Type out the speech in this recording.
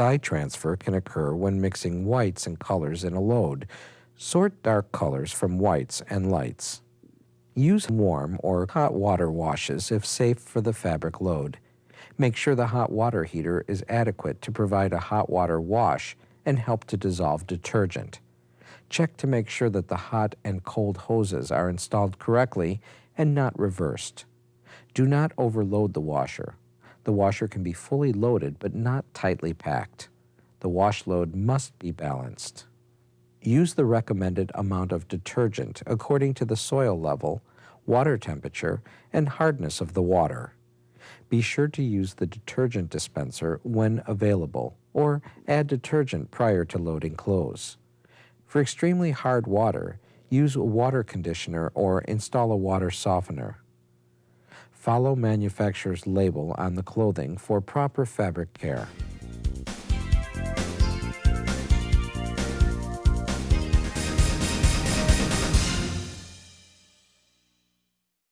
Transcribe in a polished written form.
Dye transfer can occur when mixing whites and colors in a load. Sort dark colors from whites and lights. Use warm or hot water washes if safe for the fabric load. Make sure the hot water heater is adequate to provide a hot water wash and help to dissolve detergent. Check to make sure that the hot and cold hoses are installed correctly and not reversed. Do not overload the washer. The washer can be fully loaded but not tightly packed. The wash load must be balanced. Use the recommended amount of detergent according to the soil level, water temperature, and hardness of the water. Be sure to use the detergent dispenser when available, or add detergent prior to loading clothes. For extremely hard water, use a water conditioner or install a water softener. Follow manufacturer's label on the clothing for proper fabric care.